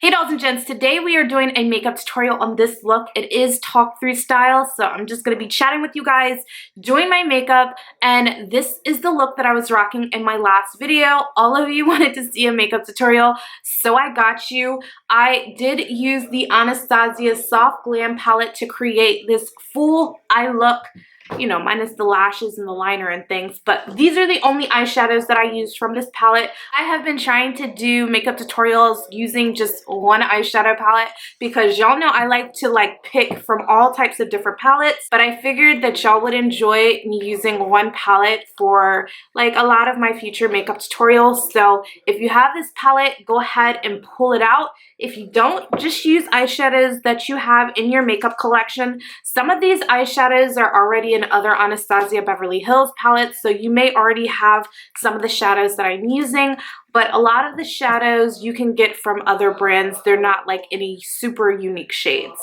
Hey dolls and gents, today we are doing a makeup tutorial on this look. It is talk through style, so I'm just going to be chatting with you guys, doing my makeup, and this is the look that I was rocking in my last video. All of you wanted to see a makeup tutorial, so I got you. I did use the Anastasia Soft Glam palette to create this full eye look, you know, minus the lashes and the liner and things, but these are the only eyeshadows that I used from this palette. I have been trying to do makeup tutorials using just one eyeshadow palette because y'all know I like to pick from all types of different palettes, but I figured that y'all would enjoy me using one palette for a lot of my future makeup tutorials. So if you have this palette, go ahead and pull it out. If you don't, just use eyeshadows that you have in your makeup collection. Some of these eyeshadows are already in other Anastasia Beverly Hills palettes, so you may already have some of the shadows that I'm using, but a lot of the shadows you can get from other brands. They're not any super unique shades.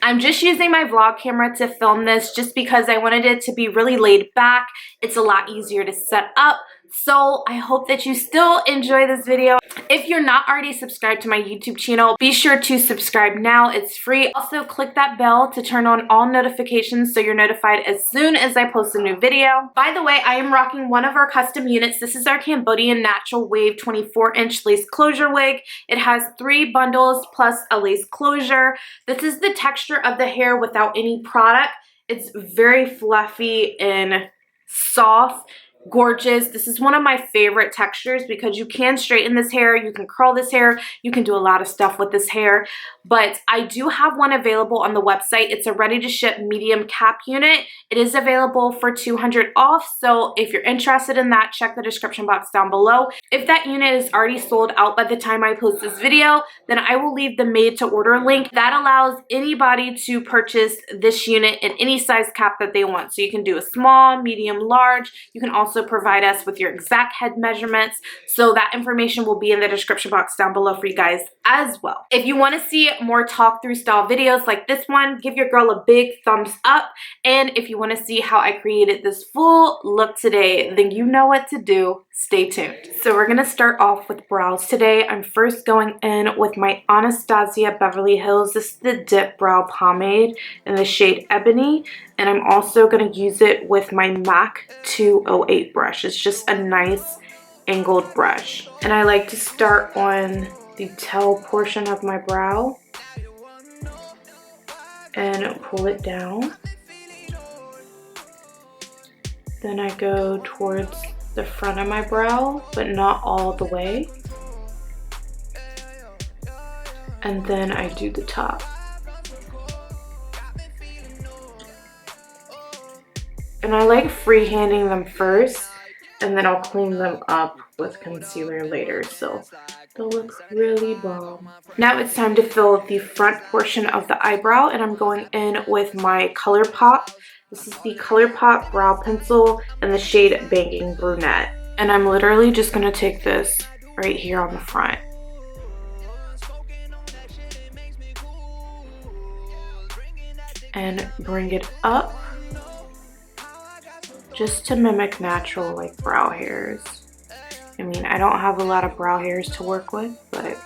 I'm just using my vlog camera to film this just because I wanted it to be really laid back. It's a lot easier to set up. So I hope that you still enjoy this video. If you're not already subscribed to my YouTube channel, be sure to subscribe now. It's free. Also, click that bell to turn on all notifications so you're notified as soon as I post a new video. By the way, I am rocking one of our custom units. This is our Cambodian Natural Wave 24-inch lace closure wig. It has 3 bundles plus a lace closure. This is the texture of the hair without any product. It's very fluffy and soft. Gorgeous. This is one of my favorite textures because you can straighten this hair, you can curl this hair, you can do a lot of stuff with this hair. But I do have one available on the website. It's a ready to ship medium cap unit. It is available for $200 off, so if you're interested in that, check the description box down below. If that unit is already sold out by the time I post this video, then I will leave the made to order link. That allows anybody to purchase this unit in any size cap that they want. So you can do a small, medium, large. You can also provide us with your exact head measurements, so that information will be in the description box down below for you guys as well. If you want to see more talk through style videos like this one, give your girl a big thumbs up, and if you want to see how I created this full look today, then you know what to do. Stay tuned. So we're going to start off with brows today. I'm first going in with my Anastasia Beverly Hills. This is the Dip Brow Pomade in the shade Ebony, and I'm also going to use it with my Makeupd0ll brush. It's just a nice angled brush, and I like to start on the tail portion of my brow and pull it down. Then I go towards the front of my brow, but not all the way, and then I do the top. And I like freehanding them first, and then I'll clean them up with concealer later, so that looks really bomb. Now it's time to fill the front portion of the eyebrow, and I'm going in with my ColourPop. This is the ColourPop brow pencil in the shade Banking Brunette, and I'm literally just going to take this right here on the front. And bring it up just to mimic natural brow hairs. I mean, I don't have a lot of brow hairs to work with, but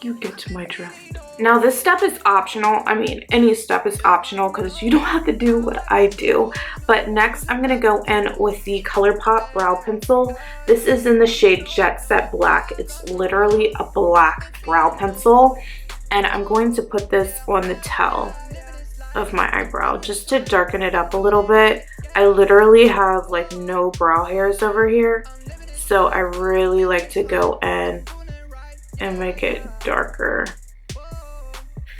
you get to my drift. Now this step is optional. I mean, any step is optional because you don't have to do what I do. But next I'm gonna go in with the ColourPop brow pencil. This is in the shade Jet Set Black. It's literally a black brow pencil, and I'm going to put this on the tail of my eyebrow just to darken it up a little bit. I literally have no brow hairs over here, so I really like to go in and make it darker.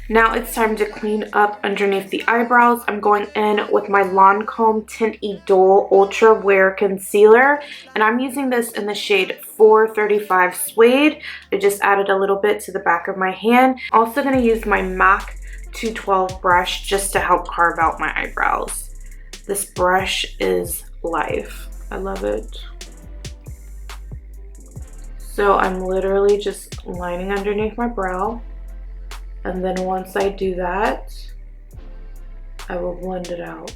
Now it's time to clean up underneath the eyebrows. I'm going in with my Lancome Tint-E-Dole Ultra Wear Concealer, and I'm using this in the shade 435 Suede. I just added a little bit to the back of my hand. Also going to use my MAC 212 brush just to help carve out my eyebrows. This brush is life. I love it. So I'm literally just lining underneath my brow, and then once I do that, I will blend it out.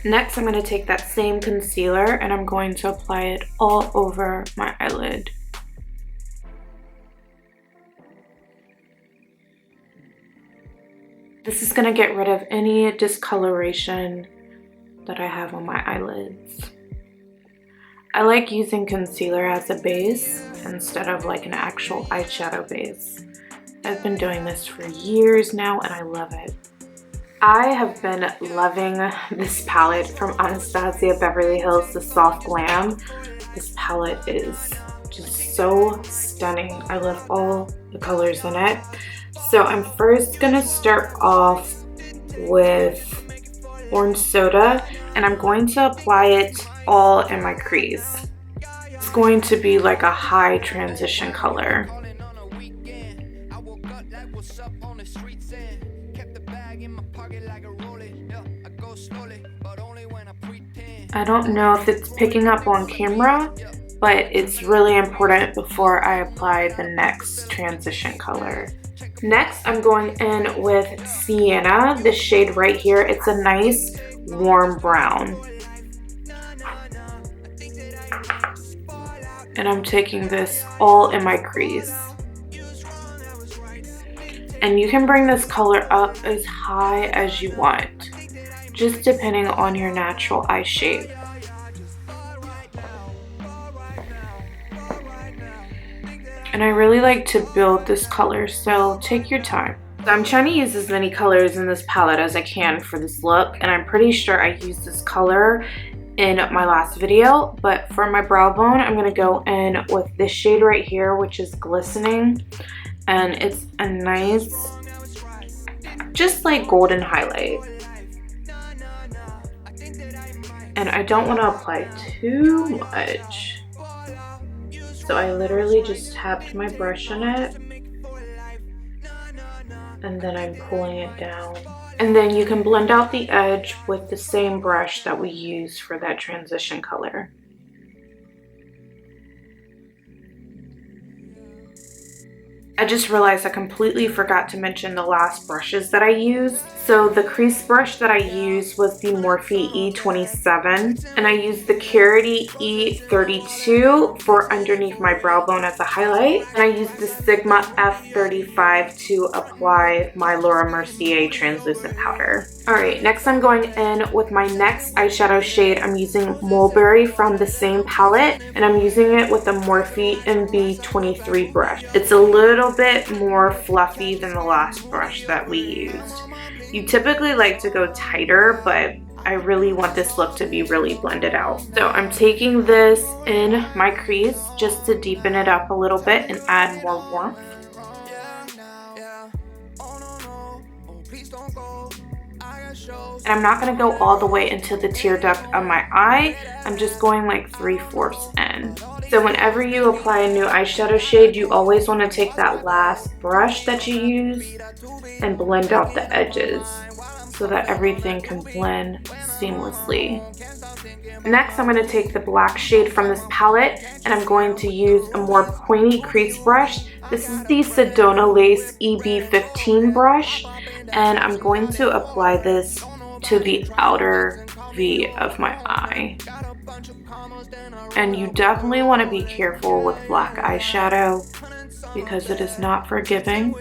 Next, I'm going to take that same concealer and I'm going to apply it all over my eyelid. This is gonna get rid of any discoloration that I have on my eyelids. I like using concealer as a base instead of like an actual eyeshadow base. I've been doing this for years now and I love it. I have been loving this palette from Anastasia Beverly Hills, the Soft Glam. This palette is just so stunning. I love all the colors in it. So I'm first gonna start off with orange soda and I'm going to apply it all in my crease. It's going to be like a high transition color. I don't know if it's picking up on camera, but it's really important before I apply the next transition color. Next, I'm going in with Sienna, this shade right here. It's a nice warm brown. And I'm taking this all in my crease. And you can bring this color up as high as you want, just depending on your natural eye shape. And I really like to build this color, so take your time. I'm trying to use as many colors in this palette as I can for this look, and I'm pretty sure I used this color in my last video, but for my brow bone, I'm gonna go in with this shade right here, which is Glistening, and it's a nice, just like golden highlight. And I don't want to apply too much. So I literally just tapped my brush on it and then I'm pulling it down. And then you can blend out the edge with the same brush that we used for that transition color. I just realized I completely forgot to mention the last brushes that I used. So the crease brush that I used was the Morphe E27, and I used the Carity E32 for underneath my brow bone as a highlight. And I used the Sigma F35 to apply my Laura Mercier translucent powder. Alright, next I'm going in with my next eyeshadow shade. I'm using Mulberry from the same palette, and I'm using it with the Morphe MB23 brush. It's a little bit more fluffy than the last brush that we used. You typically like to go tighter, but I really want this look to be really blended out. So I'm taking this in my crease just to deepen it up a little bit and add more warmth. And I'm not going to go all the way into the tear duct of my eye. I'm just going like 3/4 in. So whenever you apply a new eyeshadow shade, you always want to take that last brush that you used and blend out the edges so that everything can blend seamlessly. Next, I'm going to take the black shade from this palette and I'm going to use a more pointy crease brush. This is the Sedona Lace EB15 brush, and I'm going to apply this to the outer V of my eye. And you definitely want to be careful with black eyeshadow because it is not forgiving.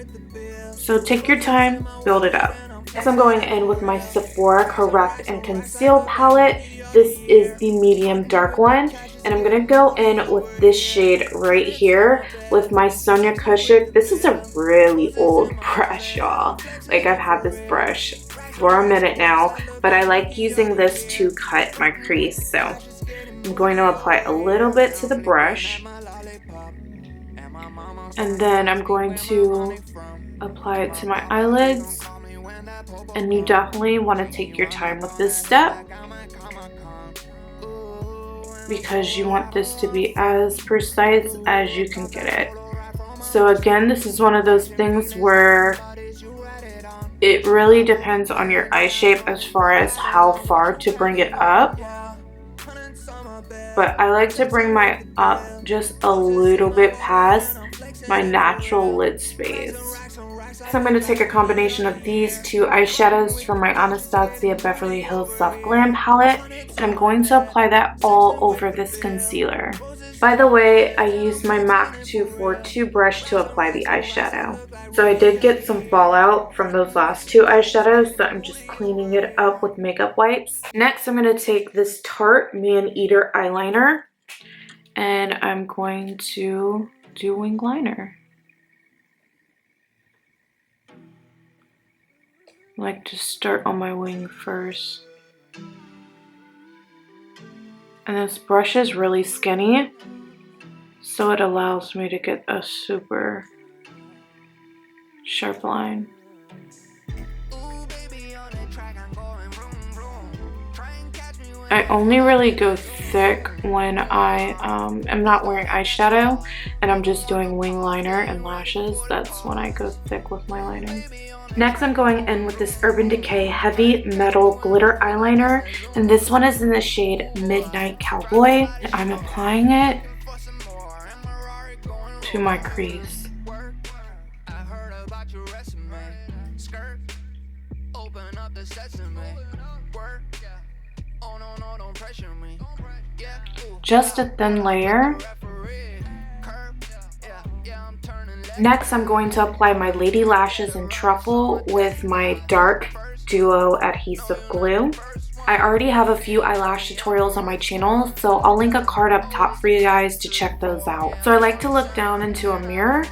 So take your time, build it up. Next, I'm going in with my Sephora Correct and Conceal palette. This is the medium dark one, and I'm gonna go in with this shade right here with my Sonia Kashuk. This is a really old brush, y'all. Like, I've had this brush for a minute now, but I like using this to cut my crease. So I'm going to apply a little bit to the brush, and then I'm going to apply it to my eyelids. And you definitely want to take your time with this step because you want this to be as precise as you can get it. So again, this is one of those things where it really depends on your eye shape as far as how far to bring it up. But I like to bring my up just a little bit past my natural lid space. So I'm going to take a combination of these two eyeshadows from my Anastasia Beverly Hills Soft Glam palette, and I'm going to apply that all over this concealer. By the way, I used my Makeupd0ll brush to apply the eyeshadow. So I did get some fallout from those last two eyeshadows, so I'm just cleaning it up with makeup wipes. Next, I'm going to take this Tarte Man-Eater eyeliner, and I'm going to do wing liner. I like to start on my wing first. And this brush is really skinny, so it allows me to get a super sharp line. I only really go thick when I am not wearing eyeshadow and I'm just doing wing liner and lashes. That's when I go thick with my liner. Next, I'm going in with this Urban Decay Heavy Metal Glitter Eyeliner, and this one is in the shade Midnight Cowboy. I'm applying it to my crease. Just a thin layer. Next, I'm going to apply my Lady Lashes in Truffle with my dark duo adhesive glue. I already have a few eyelash tutorials on my channel, so I'll link a card up top for you guys to check those out. So I like to look down into a mirror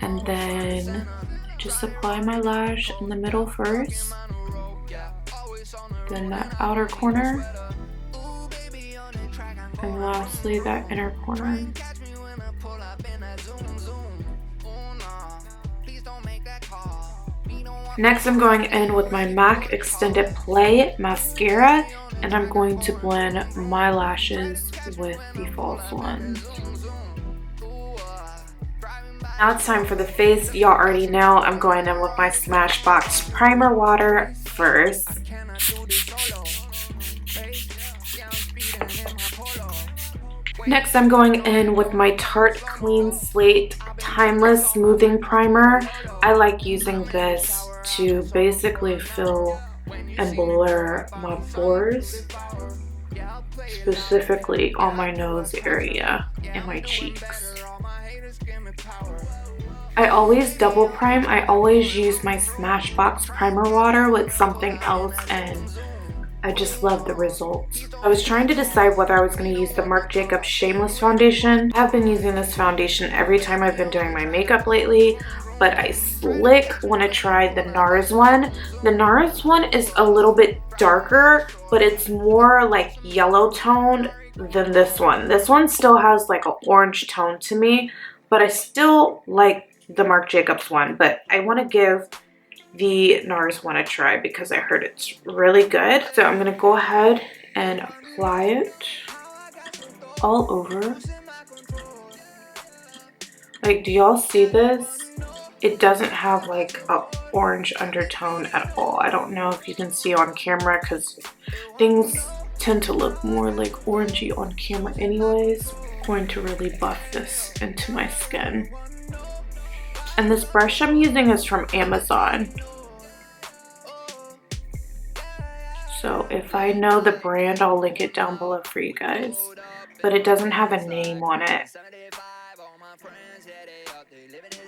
and then just apply my lash in the middle first, then that outer corner, and lastly that inner corner. Next, I'm going in with my MAC Extended Play Mascara, and I'm going to blend my lashes with the false ones. Now it's time for the face. Y'all already know I'm going in with my Smashbox Primer Water first. Next, I'm going in with my Tarte Clean Slate Timeless Smoothing Primer. I like using this to basically fill and blur my pores, specifically on my nose area and my cheeks. I always double prime. I always use my Smashbox Primer Water with something else, and I just love the results. I was trying to decide whether I was going to use the Marc Jacobs Shameless Foundation. I have been using this foundation every time I've been doing my makeup lately, but I slick want to try the NARS one. The NARS one is a little bit darker, but it's more like yellow toned than this one. This one still has like an orange tone to me, but I still like the Marc Jacobs one, but I want to give the NARS one a try because I heard it's really good. So I'm gonna go ahead and apply it all over. Like, do y'all see this? It doesn't have like a orange undertone at all. I don't know if you can see on camera because things tend to look more like orangey on camera anyways. I'm going to really buff this into my skin. And this brush I'm using is from Amazon. So if I know the brand, I'll link it down below for you guys. But it doesn't have a name on it.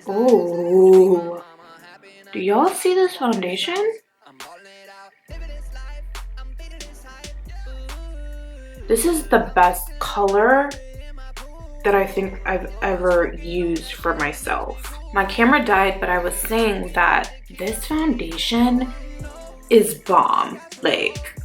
Ooh. Do y'all see this foundation? This is the best color that I think I've ever used for myself. My camera died, but I was saying that this foundation is bomb. Like,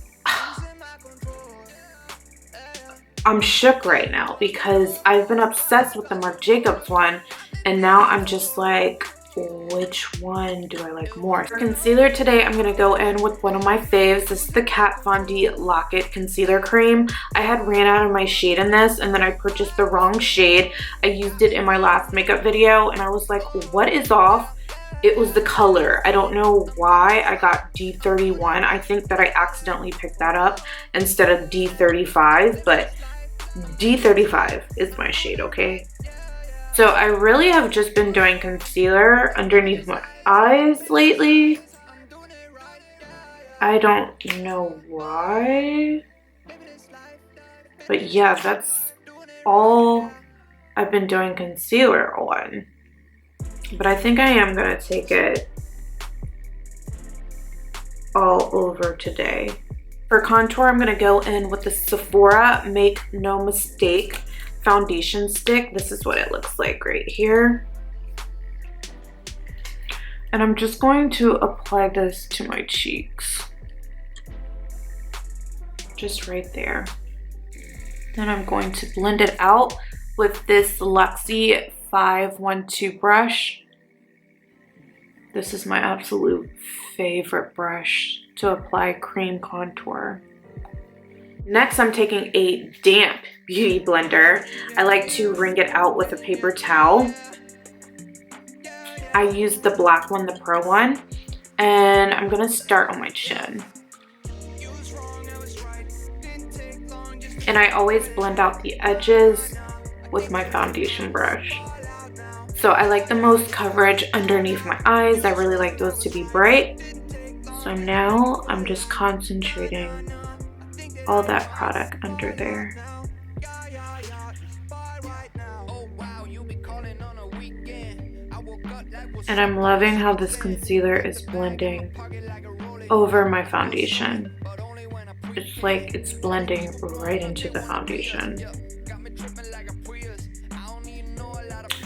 I'm shook right now because I've been obsessed with the Marc Jacobs one, and now I'm just like, which one do I like more? For concealer today, I'm gonna go in with one of my faves. This is the Kat Von D Lock-It Concealer Cream. I had ran out of my shade in this, and then I purchased the wrong shade. I used it in my last makeup video, and I was like, what is off? It was the color. I don't know why I got D31. I think that I accidentally picked that up instead of D35, but D35 is my shade, okay? So I really have just been doing concealer underneath my eyes lately. I don't know why. But yeah, that's all I've been doing concealer on, but I think I am gonna take it all over today. For contour, I'm gonna go in with the Sephora Make No Mistake foundation stick. This is what it looks like right here. And I'm just going to apply this to my cheeks. Just right there. Then I'm going to blend it out with this Luxie 512 brush. This is my absolute favorite brush to apply cream contour. Next, I'm taking a damp beauty blender. I like to wring it out with a paper towel. I use the black one, the Pro one, and I'm gonna start on my chin. And I always blend out the edges with my foundation brush. So I like the most coverage underneath my eyes. I really like those to be bright. So now I'm just concentrating all that product under there. And I'm loving how this concealer is blending over my foundation. It's like it's blending right into the foundation.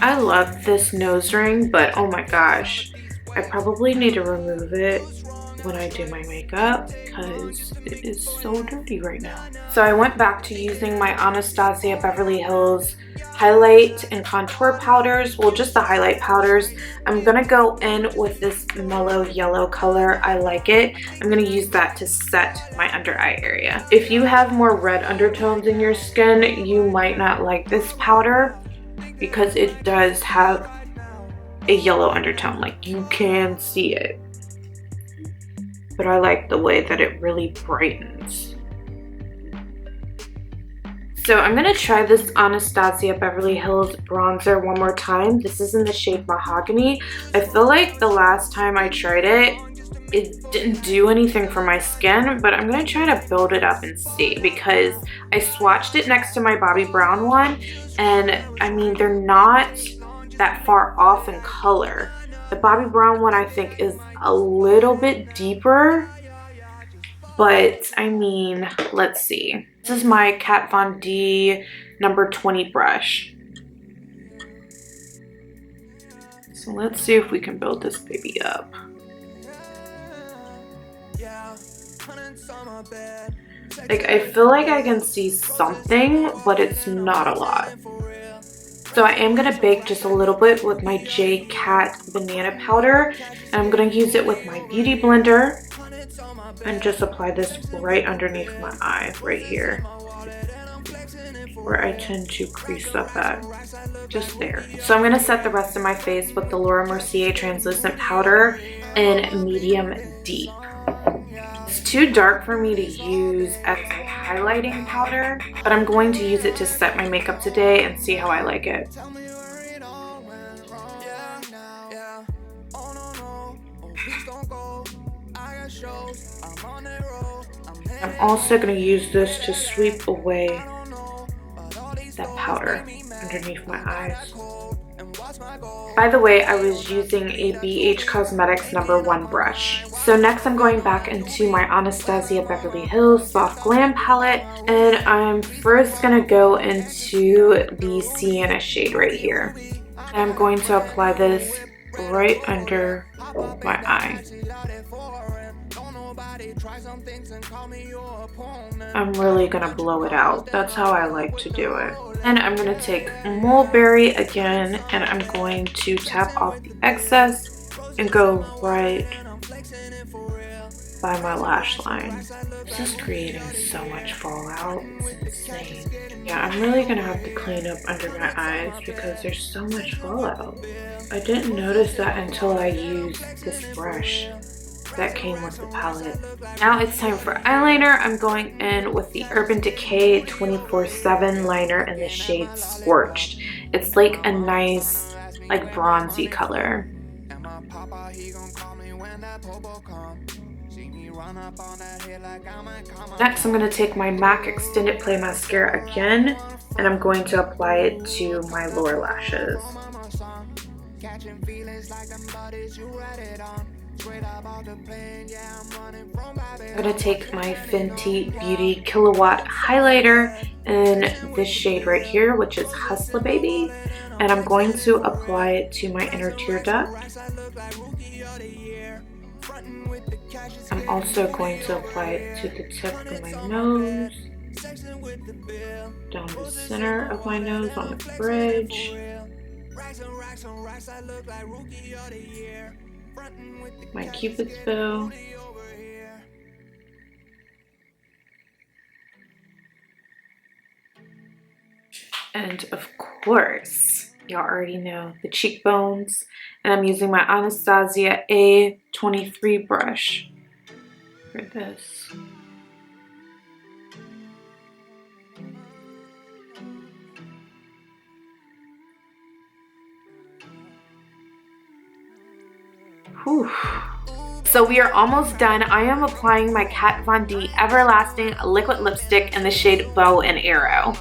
I love this nose ring, but oh my gosh, I probably need to remove it when I do my makeup because it is so dirty right now. So I went back to using my Anastasia Beverly Hills highlight and contour powders. Well, just the highlight powders. I'm gonna go in with this mellow yellow color. I like it. I'm gonna use that to set my under eye area. If you have more red undertones in your skin, you might not like this powder because it does have a yellow undertone. Like, you can see it. But I like the way that it really brightens. So I'm gonna try this Anastasia Beverly Hills bronzer one more time. This is in the shade Mahogany. I feel like the last time I tried it, it didn't do anything for my skin, but I'm gonna try to build it up and see, because I swatched it next to my Bobbi Brown one, and I mean, they're not that far off in color. The Bobbi Brown one I think is a little bit deeper, but I mean, let's see. This is my Kat Von D number 20 brush. So let's see if we can build this baby up. Like, I feel like I can see something, but it's not a lot. So I am going to bake just a little bit with my J Cat banana powder, and I'm going to use it with my beauty blender and just apply this right underneath my eye right here, where I tend to crease up at, just there. So I'm going to set the rest of my face with the Laura Mercier translucent powder in medium deep. It's too dark for me to use as a highlighting powder, but I'm going to use it to set my makeup today and see how I like it. I'm also going to use this to sweep away that powder underneath my eyes. By the way, I was using a BH Cosmetics number 1 brush. So next I'm going back into my Anastasia Beverly Hills Soft Glam palette, and I'm first going to go into the Sienna shade right here. And I'm going to apply this right under my eye. I'm really gonna blow it out. That's how I like to do it. And I'm gonna take Mulberry again, and I'm going to tap off the excess and go right by my lash line. This is creating so much fallout. It's insane. Yeah, I'm really gonna have to clean up under my eyes because there's so much fallout. I didn't notice that until I used this brush that came with the palette. Now it's time for eyeliner. I'm going in with the Urban Decay 24/7 liner in the shade Scorched. It's like a nice, like, bronzy color. Next, I'm going to take my MAC Extended Play Mascara again, and I'm going to apply it to my lower lashes. I'm going to take my Fenty Beauty Kilowatt highlighter in this shade right here, which is Hustler Baby, and I'm going to apply it to my inner tear duct. I'm also going to apply it to the tip of my nose, down the center of my nose on the bridge, my Cupid's bow, and of course, y'all already know, the cheekbones. And I'm using my Anastasia A23 brush for this. Whew. So we are almost done. I am applying my Kat Von D Everlasting Liquid Lipstick in the shade Bow and Arrow.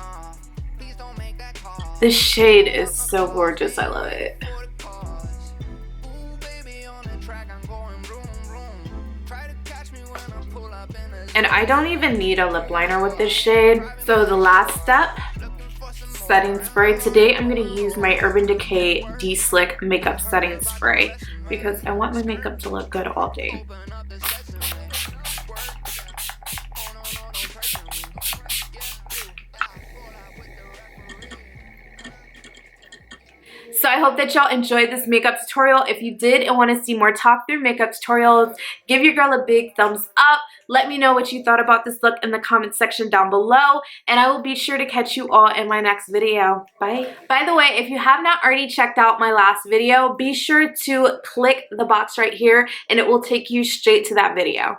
This shade is so gorgeous. I love it. And I don't even need a lip liner with this shade. So the last step, setting spray. Today I'm going to use my Urban Decay De-Slick Makeup Setting Spray because I want my makeup to look good all day. So I hope that y'all enjoyed this makeup tutorial. If you did and want to see more talk through makeup tutorials, give your girl a big thumbs up. Let me know what you thought about this look in the comment section down below, and I will be sure to catch you all in my next video. Bye. By the way, if you have not already checked out my last video, be sure to click the box right here and it will take you straight to that video.